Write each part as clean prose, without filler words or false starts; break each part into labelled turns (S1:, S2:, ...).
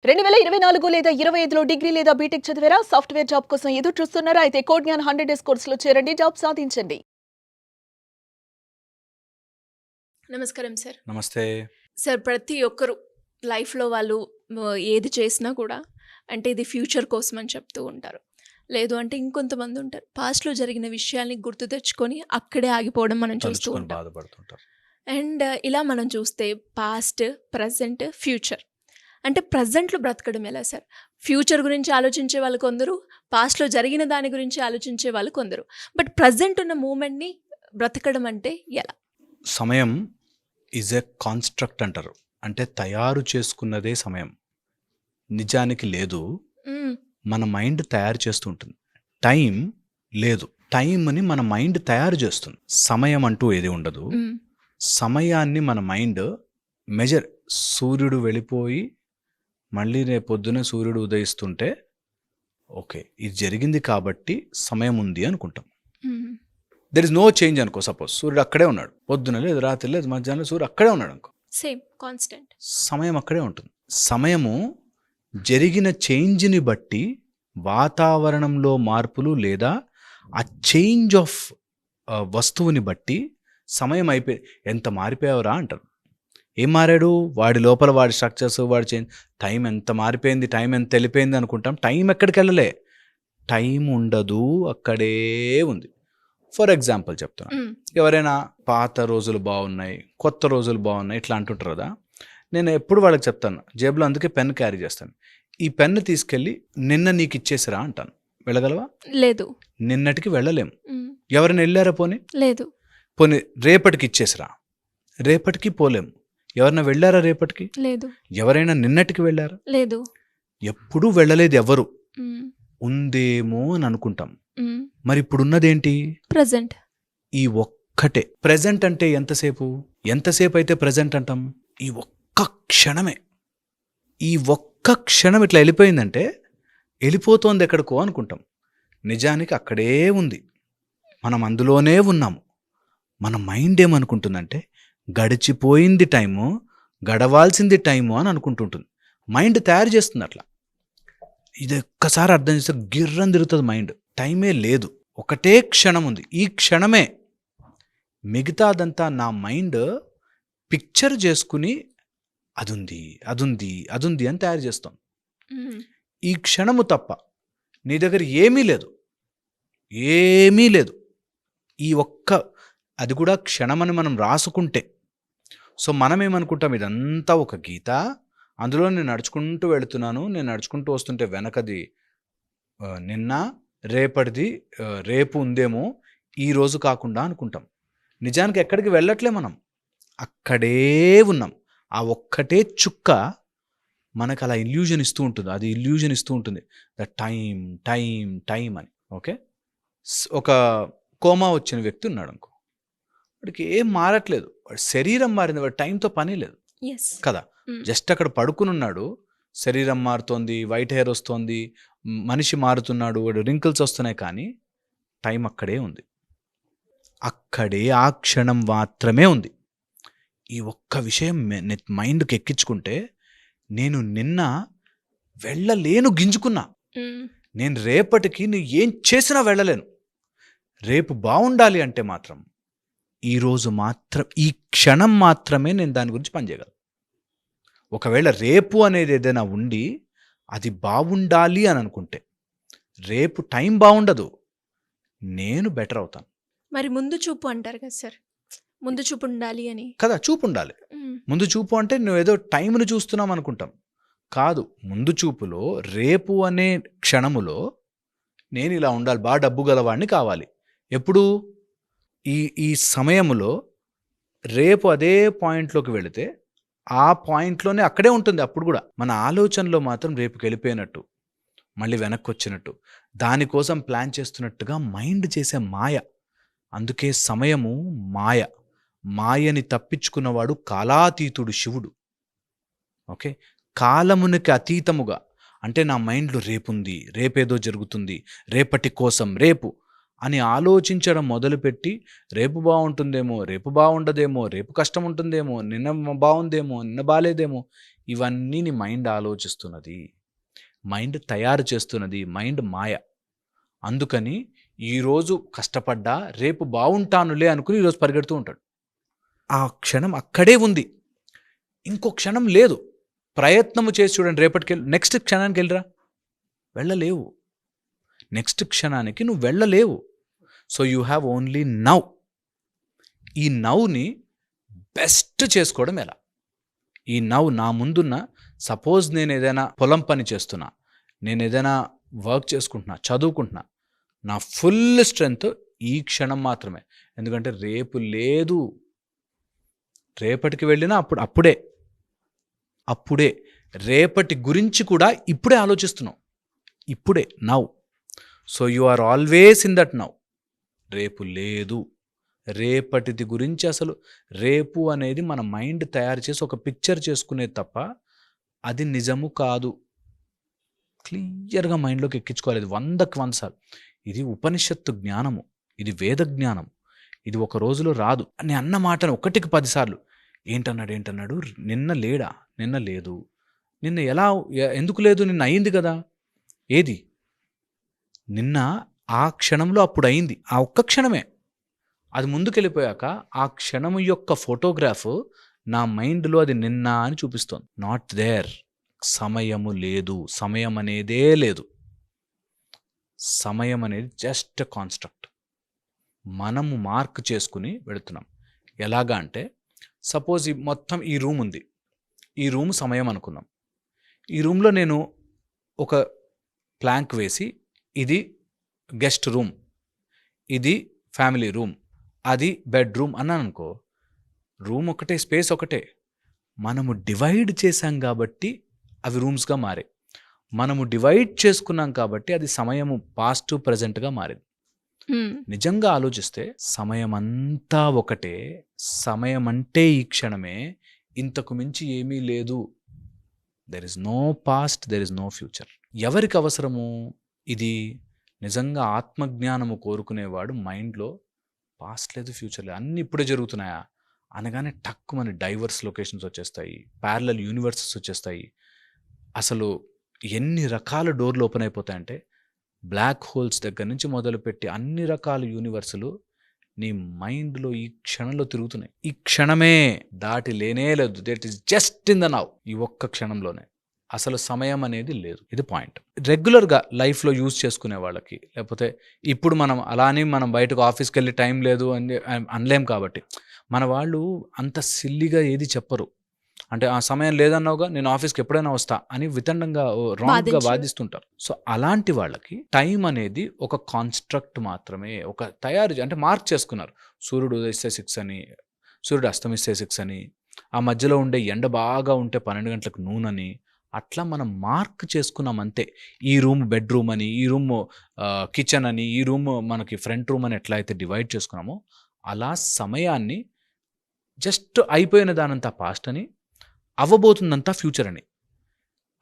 S1: 2024 లేదా 25లో డిగ్రీ లేదా బీటెక్ చదివారా? సాఫ్ట్‌వేర్ జాబ్ కోసం ఎదురు చూస్తున్నారా? అయితే కోడ్ జ్ఞాన్ 100 డేస్ కోర్సులో చేరండి. జాబ్ సాధించండి. నమస్కారం సార్.
S2: నమస్తే.
S1: సార్ ప్రతి ఒక్కరు లైఫ్‌లో వాళ్ళు ఏది చేసినా కూడా అంటే ఇది ఫ్యూచర్ కోసం అని చెప్తూ ఉంటారు. లేదు అంటే ఇంకొంతమంది ఉంటారు. పాస్ట్‌లో జరిగిన విషయాల్ని గుర్తు తెచ్చుకొని అక్కడే ఆగిపోవడం మనం చూస్తూ
S2: తలుచుకొని
S1: ఉంటాం.
S2: బాధపడుతుంటారు.
S1: అండ్ ఇలా మనం చూస్తే పాస్ట్, ప్రెజెంట్, ఫ్యూచర్. అంటే ప్రెజెంట్‌లో బ్రతకడం ఎలా సార్? ఫ్యూచర్ గురించి ఆలోచించే వాళ్ళు కొందరు, పాస్ట్‌లో జరిగిన దాని గురించి ఆలోచించే వాళ్ళు కొందరు. బట్ ప్రెజెంట్ ఉన్న మూమెంట్‌ని బ్రతకడం అంటే ఎలా?
S2: సమయం ఈజ్ ఎ కాన్స్ట్రక్ట్ అంటారు. అంటే తయారు చేసుకున్నదే సమయం. నిజానికి లేదు.
S1: హ్మ్.
S2: మన మైండ్ తయారు చేస్తూ ఉంటుంది. టైం లేదు. టైంని మన మైండ్ తయారు చేస్తుంది. సమయం అంటూ ఏది ఉండదు.
S1: హ్మ్.
S2: సమయాన్ని మన మైండ్ సూర్యుడు వెళ్ళిపోయి మళ్ళీ రేపొద్దున సూర్యుడు ఉదయిస్తుంటే ఓకే ఇది జరిగింది కాబట్టి సమయం ఉంది అనుకుంటాం.
S1: హ్మ్.
S2: దెర్ ఇస్ నో చేంజ్ అనుకో. సపోజ్ సూర్యుడు అక్కడే ఉన్నాడు, పొద్దున లేదు, రాత్రి లేదు, మధ్యాహ్నం సూర్యుడు అక్కడే ఉన్నాడు అనుకో,
S1: సేమ్ కాన్స్టెంట్.
S2: సమయం అక్కడే ఉంటుంది. సమయము జరిగిన చేంజ్ని బట్టి వాతావరణంలో మార్పులు లేదా ఆ చేంజ్ ఆఫ్ వస్తువుని బట్టి సమయం అయిపోయి ఎంత మారిపోయావురా అంటారు. ఏం మారాడు? వాడి లోపల వాడి స్ట్రక్చర్స్, వాడి చేంజ్. టైం ఎంత మారిపోయింది, టైం ఎంత వెళ్ళిపోయింది అనుకుంటాం. టైం ఎక్కడికి వెళ్ళలే. టైం ఉండదు, అక్కడే ఉంది. ఫర్ ఎగ్జాంపుల్ చెప్తున్నా,
S1: హ్మ్.
S2: ఎవరైనా పాత రోజులు బాగున్నాయి, కొత్త రోజులు బాగున్నాయి ఇట్లా అంటుంటారు కదా. నేను ఎప్పుడు వాళ్ళకి చెప్తాను, జేబులో అందుకే పెన్ క్యారీ చేస్తాను. ఈ పెన్ను తీసుకెళ్ళి నిన్న నీకు ఇచ్చేసిరా అంటాను. వెళ్ళగలవా?
S1: లేదు.
S2: నిన్నటికి వెళ్ళలేం.
S1: హ్మ్.
S2: ఎవరైనా వెళ్ళారా? పోనీ
S1: లేదు.
S2: పోనీ రేపటికి ఇచ్చేసిరా, రేపటికి పోలేం. ఎవరైనా వెళ్ళారా రేపటికి?
S1: లేదు.
S2: ఎవరైనా నిన్నటికి వెళ్ళారా?
S1: లేదు.
S2: ఎప్పుడూ వెళ్ళలేదు ఎవరు.
S1: హ్మ్.
S2: ఉందేమో అని అనుకుంటాం.
S1: హ్మ్.
S2: మరి ఇప్పుడున్నదేంటి?
S1: ప్రెజెంట్.
S2: ఈ ఒక్కటే. ప్రెజెంట్ అంటే ఎంతసేపు అయితే ప్రెజెంట్ అంటాం? ఈ ఒక్క క్షణమే. ఈ ఒక్క క్షణం ఇట్లా వెళ్ళిపోయిందంటే వెళ్ళిపోతోంది ఎక్కడికో అనుకుంటాం. నిజానికి అక్కడే ఉంది, మనం అందులోనే ఉన్నాము. మన మైండ్ ఏమనుకుంటుందంటే గడిచిపోయింది టైము, గడవాల్సింది టైము అని అనుకుంటుంటుంది. మైండ్ తయారు చేస్తుంది అట్లా. ఇది ఒక్కసారి అర్థం చేస్తే గిర్రం తిరుగుతుంది మైండ్. టైమే లేదు, ఒకటే క్షణం ఉంది, ఈ క్షణమే. మిగతాదంతా నా మైండ్ పిక్చర్ చేసుకుని అదుంది అదుంది అదుంది అని తయారు చేస్తాం.
S1: హ్మ్.
S2: ఈ క్షణము తప్ప నీ దగ్గర ఏమీ లేదు, ఏమీ లేదు. ఈ ఒక్క, అది కూడా క్షణమని మనం రాసుకుంటే. సో మనం ఏమనుకుంటాం, ఇదంతా ఒక గీత, అందులో నేను నడుచుకుంటూ వెళుతున్నాను, నేను నడుచుకుంటూ వస్తుంటే వెనకది నిన్న, రేపటిది రేపు ఉందేమో, ఈ రోజు కాకుండా అనుకుంటాం. నిజానికి ఎక్కడికి వెళ్ళట్లే మనం, అక్కడే ఉన్నాం. ఆ ఒక్కటే చుక్క మనకు అలా ఇల్యూజన్ ఇస్తూ ఉంటుంది. అది ఇల్యూజన్ ఇస్తూ ఉంటుంది, ద టైం టైం టైం అని. ఓకే, ఒక కోమా వచ్చిన వ్యక్తి ఉన్నాడు అనుకో, వాడికి ఏం మారట్లేదు, వాడి శరీరం మారింది, వాడి టైంతో పని లేదు
S1: ఎస్.
S2: కదా.
S1: హ్మ్.
S2: జస్ట్ అక్కడ పడుకుని ఉన్నాడు, శరీరం మారుతోంది, వైట్ హెయిర్ వస్తోంది, మనిషి మారుతున్నాడు, వాడు రింకిల్స్ వస్తున్నాయి, కానీ టైం అక్కడే ఉంది. అక్కడే ఆ క్షణం మాత్రమే ఉంది. ఈ ఒక్క విషయం మైండ్కి ఎక్కించుకుంటే నేను నిన్న వెళ్ళలేను, గింజుకున్నా.
S1: హ్మ్.
S2: నేను రేపటికి నువ్వు ఏం చేసినా వెళ్ళలేను. రేపు బాగుండాలి అంటే మాత్రం ఈరోజు మాత్రం, ఈ క్షణం మాత్రమే నేను దాని గురించి పనిచేయగలను. ఒకవేళ రేపు అనేది ఏదైనా ఉండి అది బాగుండాలి అని అనుకుంటే, రేపు టైం బాగుండదు, నేను బెటర్ అవుతాను
S1: మరి ముందు చూపు అంటారు కదా సార్. ముందు చూపు ఉండాలి అని.
S2: కదా. చూపు ఉండాలి.
S1: హ్మ్.
S2: ముందు చూపు అంటే నువ్వేదో టైంను చూస్తున్నాం అనుకుంటాం. కాదు, ముందు చూపులో రేపు అనే క్షణములో నేను ఇలా ఉండాలి, బాగా డబ్బు గలవాడిని కావాలి. ఎప్పుడు? ఈ ఈ సమయములో. రేపు అదే పాయింట్లోకి వెళితే ఆ పాయింట్లోనే అక్కడే ఉంటుంది. అప్పుడు కూడా మన ఆలోచనలో మాత్రం రేపుకి వెళ్ళిపోయినట్టు, మళ్ళీ వెనక్కి వచ్చినట్టు, దానికోసం ప్లాన్ చేస్తున్నట్టుగా మైండ్ చేసే మాయ. అందుకే సమయము మాయ. మాయని తప్పించుకున్నవాడు కాలాతీతుడు శివుడు. ఓకే, కాలమునికి అతీతముగా, అంటే నా మైండ్లో రేపుంది, రేపేదో జరుగుతుంది, రేపటి కోసం రేపు అని ఆలోచించడం మొదలుపెట్టి, రేపు బాగుంటుందేమో, రేపు బాగుండదేమో, రేపు కష్టం ఉంటుందేమో, నిన్న బాగుందేమో, నిన్న బాలేదేమో, ఇవన్నీ నీ మైండ్ ఆలోచిస్తున్నది, మైండ్ తయారు చేస్తున్నది, మైండ్ మాయ. అందుకని ఈరోజు కష్టపడ్డా రేపు బాగుంటానులే అనుకుని ఈరోజు పరిగెడుతూ ఉంటాడు. ఆ క్షణం అక్కడే ఉంది, ఇంకో క్షణం లేదు. ప్రయత్నము చేసి చూడండి, రేపటికి నెక్స్ట్ క్షణానికి వెళ్ళరా, వెళ్ళలేవు. నెక్స్ట్ క్షణానికి నువ్వు వెళ్ళలేవు. So you have only now. ఈ నౌని బెస్ట్ చేసుకోవడం ఎలా? ఈ నౌ నా ముందున్న, సపోజ్ నేను ఏదైనా పొలం పని చేస్తున్నా, నేను ఏదైనా వర్క్ చేసుకుంటున్నా, చదువుకుంటున్నా, నా ఫుల్ స్ట్రెంగ్త్ ఈ క్షణం మాత్రమే. ఎందుకంటే రేపు లేదు. రేపటికి వెళ్ళినా అప్పుడే రేపటి గురించి కూడా ఇప్పుడే ఆలోచిస్తున్నావు, ఇప్పుడే now. So you are always in that now. రేపు లేదు, రేపటిది గురించి అసలు రేపు అనేది మన మైండ్ తయారు చేసి ఒక పిక్చర్ చేసుకునేది తప్ప అది నిజము కాదు. క్లియర్గా మైండ్లోకి ఎక్కించుకోవాలి. ఇది 100కి 100 సార్లు. ఇది ఉపనిషత్తు జ్ఞానము, ఇది వేద జ్ఞానము. ఇది ఒక రోజులో రాదు అని అన్న మాటను 1కి 10 సార్లు ఏంటన్నాడు, నిన్న లేడా, నిన్న లేదు, నిన్న ఎందుకు లేదు, నిన్న అయింది కదా. ఏది నిన్న? ఆ క్షణంలో అప్పుడు అయింది, ఆ ఒక్క క్షణమే. అది ముందుకెళ్ళిపోయాక ఆ క్షణము యొక్క ఫోటోగ్రాఫ్ నా మైండ్లో అది నిన్న అని చూపిస్తోంది. Not there. సమయము లేదు, సమయం అనేదే లేదు. సమయం అనేది జస్ట్ కాన్స్ట్రక్ట్. మనము మార్క్ చేసుకుని వెళుతున్నాం. ఎలాగా అంటే, సపోజ్ మొత్తం ఈ రూమ్ ఉంది, ఈ రూమ్ సమయం అనుకున్నాం. ఈ రూమ్లో నేను ఒక ప్లాంక్ వేసి, ఇది గెస్ట్ రూమ్, ఇది ఫ్యామిలీ రూమ్, అది బెడ్రూమ్ అన్నాను అనుకో, రూమ్ ఒకటే, స్పేస్ ఒకటే. మనము డివైడ్ చేశాం కాబట్టి అవి రూమ్స్గా మారాయి. మనము డివైడ్ చేసుకున్నాం కాబట్టి అది సమయము పాస్ట్ ప్రజెంట్గా మారింది. నిజంగా ఆలోచిస్తే సమయం అంతా ఒకటే, సమయం అంటే ఈ క్షణమే, ఇంతకు మించి ఏమీ లేదు. There is no past, there is no future. ఎవరికి అవసరము ఇది? నిజంగా ఆత్మజ్ఞానము కోరుకునేవాడు మైండ్లో పాస్ట్ లేదు, ఫ్యూచర్ లేదు, అన్నీ ఇప్పుడే జరుగుతున్నాయా అనగానే టక్కు మన డైవర్స్ లొకేషన్స్ వచ్చేస్తాయి, ప్యారలల్ యూనివర్సెస్ వచ్చేస్తాయి. అసలు ఎన్ని రకాల డోర్లు ఓపెన్ అయిపోతాయంటే, బ్లాక్ హోల్స్ దగ్గర నుంచి మొదలుపెట్టి అన్ని రకాల యూనివర్సులు నీ మైండ్లో ఈ క్షణంలో తిరుగుతున్నాయి. ఈ క్షణమే దాటి లేనే లేదు. That is just in the now. ఈ ఒక్క క్షణంలోనే అసలు సమయం అనేది లేదు. ఇది పాయింట్. రెగ్యులర్గా లైఫ్లో యూజ్ చేసుకునే వాళ్ళకి, లేకపోతే ఇప్పుడు మనం బయటకు ఆఫీస్కి వెళ్ళి టైం లేదు అని అనలేం. కాబట్టి మన వాళ్ళు అంత సిల్లిగా ఏది చెప్పరు. అంటే ఆ సమయం లేదన్నావుగా, నేను ఆఫీస్కి ఎప్పుడైనా వస్తా అని వితండంగా రాంగ్గా వాదిస్తుంటారు. సో అలాంటి వాళ్ళకి టైం అనేది ఒక కాన్స్ట్రక్ట్ మాత్రమే. ఒక తయారు అంటే మార్క్ చేసుకున్నారు. సూర్యుడు ఉదయిస్తే 6 అని, సూర్యుడు అస్తమిస్తే 6 అని, ఆ మధ్యలో ఉండే ఎండ బాగా ఉంటే 12 గంటలకు నూన్ అని, అట్లా మనం మార్క్ చేసుకున్నాం అంతే. ఈ రూమ్ బెడ్రూమ్ అని, ఈ రూమ్ కిచెన్ అని, ఈ రూమ్ మనకి ఫ్రంట్ రూమ్ అని ఎట్లా అయితే డివైడ్ చేసుకున్నామో, అలా సమయాన్ని జస్ట్ అయిపోయిన దానంతా పాస్ట్ అని, అవ్వబోతుందంతా ఫ్యూచర్ అని.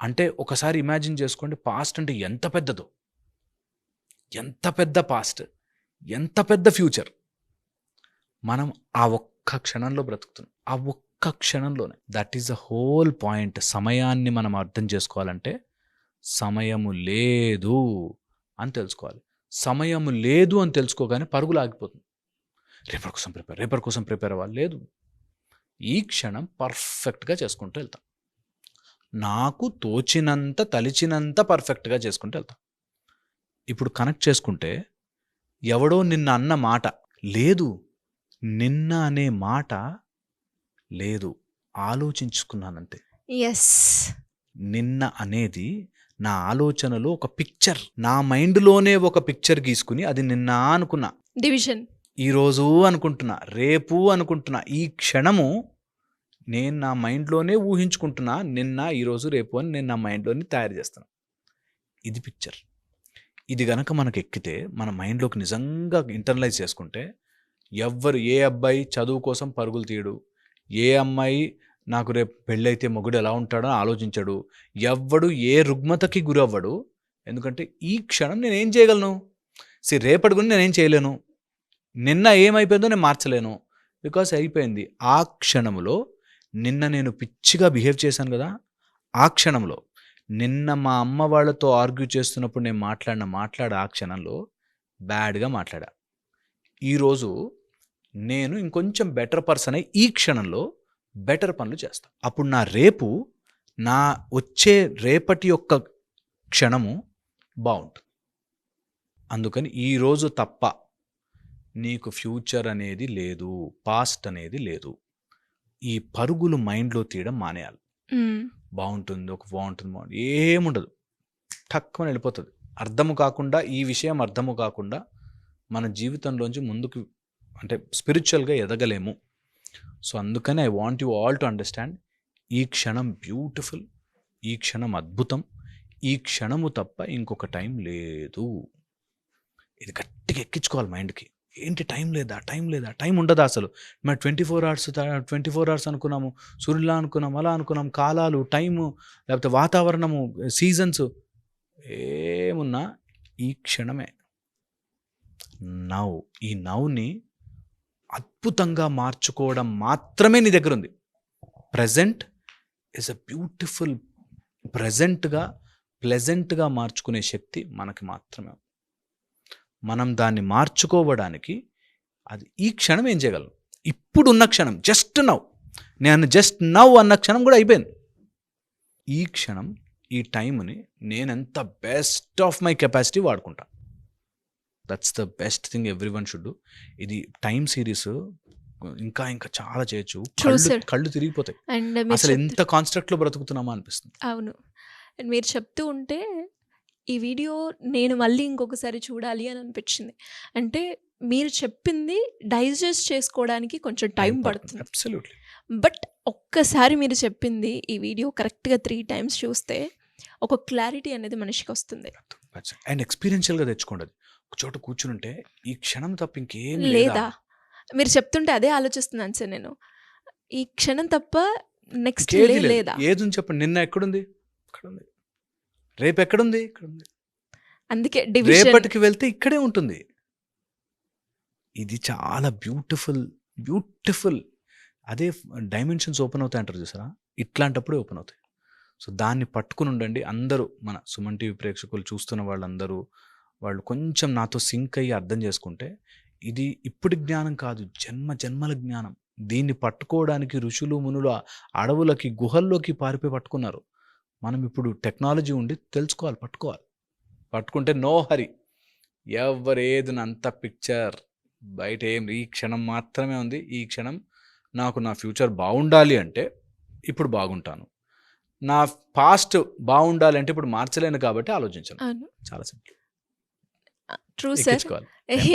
S2: అంటే ఒకసారి ఇమాజిన్ చేసుకోండి, పాస్ట్ అంటే ఎంత పెద్దదో, ఎంత పెద్ద పాస్ట్, ఎంత పెద్ద ఫ్యూచర్. మనం ఆ ఒక్క క్షణంలో బ్రతుకుతున్నాం, ఆ ఒక్క క్షణంలోనే. That is the whole point. సమయాన్ని మనం అర్థం చేసుకోవాలంటే సమయము లేదు అని తెలుసుకోవాలి. సమయము లేదు అని తెలుసుకోగానే పరుగులు ఆగిపోతుంది. రేపటి కోసం ప్రిపేర్ అవ్వాలి. లేదు, ఈ క్షణం పర్ఫెక్ట్గా చేసుకుంటూ వెళ్తాం. నాకు తోచినంత, తలిచినంత పర్ఫెక్ట్గా చేసుకుంటూ వెళ్తాం. ఇప్పుడు కనెక్ట్ చేసుకుంటే, ఎవడో నిన్న అన్న మాట లేదు, నిన్న అనే మాట లేదు, ఆలోచించుకున్నానంతే.
S1: ఎస్,
S2: నిన్న అనేది నా ఆలోచనలో ఒక పిక్చర్, నా మైండ్లోనే ఒక పిక్చర్ గీసుకుని అది నిన్న అనుకున్నా,
S1: డివిజన్
S2: ఈరోజు అనుకుంటున్నా, రేపు అనుకుంటున్నా. ఈ క్షణము నేను నా మైండ్లోనే ఊహించుకుంటున్నా, నిన్న, ఈరోజు, రేపు అని నేను నా మైండ్లోని తయారు చేస్తున్నా. ఇది పిక్చర్. ఇది గనక మనకు ఎక్కితే, మన మైండ్లోకి నిజంగా ఇంటర్నలైజ్ చేసుకుంటే, ఏ అబ్బాయి చదువు కోసం పరుగులు తీయడు, ఏ అమ్మాయి నాకు రేపు పెళ్ళైతే మొగుడు ఎలా ఉంటాడో ఆలోచించడు, ఎవ్వడు ఏ రుగ్మతకి గురవ్వడు. ఎందుకంటే ఈ క్షణం నేనేం చేయగలను? రేపటి గురించి నేనేం చేయలేను, నిన్న ఏమైపోయిందో నేను మార్చలేను, బికాస్ అయిపోయింది. ఆ క్షణంలో నిన్న నేను పిచ్చిగా బిహేవ్ చేశాను కదా, ఆ క్షణంలో నిన్న మా అమ్మ వాళ్ళతో ఆర్గ్యూ చేస్తున్నప్పుడు నేను మాట్లాడ ఆ క్షణంలో బ్యాడ్గా మాట్లాడా. ఈరోజు నేను ఇంకొంచెం బెటర్ పర్సన్ అయి ఈ క్షణంలో బెటర్ పనులు చేస్తా. అప్పుడు నా వచ్చే రేపటి యొక్క క్షణము బాగుంటుంది. అందుకని ఈరోజు తప్ప నీకు ఫ్యూచర్ అనేది లేదు, పాస్ట్ అనేది లేదు. ఈ పరుగులు మైండ్లో తీయడం మానేయాలి. బాగుంటుంది ఏముండదు, టక్కుమని వెళ్ళిపోతుంది. ఈ విషయం అర్థము కాకుండా మన జీవితంలోంచి ముందుకు అంటే స్పిరిచువల్గా ఎదగలేము. సో అందుకని I want you all to understand, ఈ క్షణం బ్యూటిఫుల్, ఈ క్షణం అద్భుతం, ఈ క్షణము తప్ప ఇంకొక టైం లేదు. ఇది గట్టిగా ఎక్కించుకోవాలి మైండ్కి. ఏంటి టైం లేదా, టైం ఉండదా అసలు? మరి 24 అవర్స్ అనుకున్నాము, సూర్యులా అనుకున్నాం, అలా అనుకున్నాం, కాలాలు, టైము, లేకపోతే వాతావరణము, సీజన్స్ ఏమున్నా ఈ క్షణమే ఈ నవ్వుని అద్భుతంగా మార్చుకోవడం మాత్రమే నీ దగ్గర ఉంది. ప్రజెంట్ ఇస్ అ బ్యూటిఫుల్, ప్లెజెంట్గా మార్చుకునే శక్తి మనకి మాత్రమే. మనం దాన్ని మార్చుకోవడానికి అది ఈ క్షణం ఏం చేయగలం? ఇప్పుడున్న క్షణం, జస్ట్ నవ్ అన్న క్షణం కూడా అయిపోయింది. ఈ క్షణం, ఈ టైంని నేనెంత బెస్ట్ ఆఫ్ మై కెపాసిటీ వాడుకుంటా. That's the best thing every one should do. ఇది టైం సిరీస్ ఇంకా చాలా చేయొచ్చు. కళ్ళు తిరిగిపోతాయి. అసలు ఎంత కాన్స్ట్రక్ట్లో బ్రతుకుతున్నామా అనిపిస్తుంది.
S1: అవును. అండ్ మీరు చెప్తూ ఉంటే ఈ వీడియో నేను మళ్ళీ ఇంకొకసారి చూడాలి అని అనిపించింది. అంటే మీరు చెప్పింది డైజెస్ట్ చేసుకోవడానికి కొంచెం టైం పడుతుంది.
S2: అబ్సల్యూట్లీ.
S1: బట్ ఒక్కసారి మీరు చెప్పింది ఈ వీడియో కరెక్ట్గా 3 times చూస్తే ఒక క్లారిటీ అనేది మనిషికి వస్తుంది.
S2: అండ్ ఎక్స్పీరియన్షియల్గా తెచ్చుకోండి. ఒక చోట కూర్చుంటే ఈ క్షణం తప్ప ఇంకేం
S1: లేదా? మీరు చెప్తుంటే అదే ఆలోచిస్తున్నాను సార్ నేను. ఈ క్షణం తప్ప నెక్స్ట్ లేదా?
S2: ఏది చెప్పండి. నిన్న ఎక్కడుంది? ఇక్కడుంది. రేపు ఎక్కడుంది? ఇక్కడుంది.
S1: అందుకే
S2: రేపటికి వెళ్తే ఇక్కడే ఉంటుంది. ఇది చాలా బ్యూటిఫుల్. అదే డైమెన్షన్స్ ఓపెన్ అవుతాయి అంటారు చూసారా, ఇట్లాంటప్పుడే ఓపెన్ అవుతాయి. సో దాన్ని పట్టుకుని ఉండండి. అందరూ మన సుమన్ టీవీ ప్రేక్షకులు చూస్తున్న వాళ్ళందరూ వాళ్ళు కొంచెం నాతో సింక్ అయ్యి అర్థం చేసుకుంటే, ఇది ఇప్పటి జ్ఞానం కాదు, జన్మల జ్ఞానం. దీన్ని పట్టుకోవడానికి ఋషులు మునులు అడవులకి గుహల్లోకి పారిపోయి పట్టుకున్నారు. మనం ఇప్పుడు టెక్నాలజీ ఉండి తెలుసుకోవాలి, పట్టుకుంటే నో హరి. ఎవరేది అంత పిక్చర్ బయట ఈ క్షణం మాత్రమే ఉంది. ఈ క్షణం నాకు నా ఫ్యూచర్ బాగుండాలి అంటే ఇప్పుడు బాగుంటాను, నా పాస్ట్ బాగుండాలి అంటే ఇప్పుడు మార్చలేను కాబట్టి ఆలోచించాను. చాలా simple.
S1: True sir.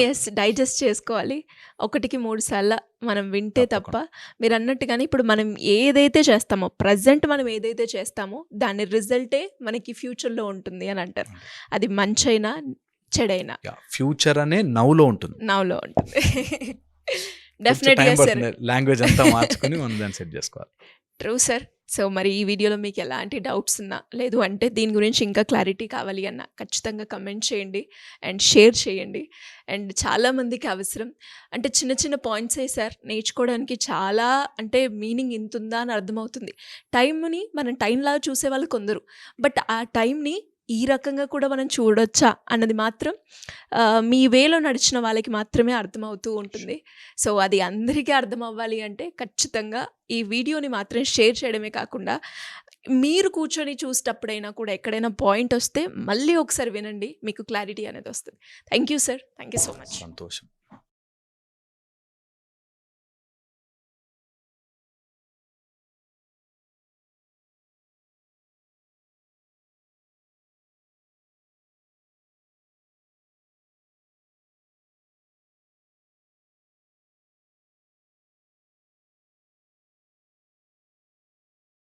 S1: Yes, digest చేసుకోవాలి. 1కి 3 సార్లు మనం వింటే తప్ప, మీరు అన్నట్టుగానే ఇప్పుడు మనం ఏదైతే చేస్తామో, ప్రజెంట్ మనం ఏదైతే చేస్తామో దాని రిజల్టే మనకి ఫ్యూచర్లో ఉంటుంది అని అంటారు. అది మంచైనా చెడైనా
S2: ఫ్యూచర్ అనే నవ్వులో ఉంటుంది.
S1: డెఫినెట్గా సార్.
S2: లాంగ్వేజ్ అంతా మార్చుకొని మనం దాన్ని సెట్ చేసుకోవాలి.
S1: True sir. సో మరి ఈ వీడియోలో మీకు ఎలాంటి డౌట్స్ ఉన్నా, లేదు అంటే దీని గురించి ఇంకా క్లారిటీ కావాలి అన్నా ఖచ్చితంగా కమెంట్ చేయండి అండ్ షేర్ చేయండి. అండ్ చాలామందికి అవసరం. అంటే చిన్న పాయింట్సే సార్ నేర్చుకోవడానికి చాలా, అంటే మీనింగ్ ఇంత ఉందా అని అర్థమవుతుంది. టైంని మనం టైంలాగా చూసేవాళ్ళు కొందరు, బట్ ఆ టైంని ఈ రకంగా కూడా మనం చూడొచ్చా అన్నది మాత్రం మీ వేలో నడిచిన వాళ్ళకి మాత్రమే అర్థమవుతూ ఉంటుంది. సో అది అందరికీ అర్థం అవ్వాలి అంటే ఖచ్చితంగా ఈ వీడియోని మాత్రం షేర్ చేయడమే కాకుండా, మీరు కూర్చొని చూసేటప్పుడైనా కూడా ఎక్కడైనా పాయింట్ వస్తే మళ్ళీ ఒకసారి వినండి, మీకు క్లారిటీ అనేది వస్తుంది. Thank you sir. Thank you so much.
S2: సంతోషం.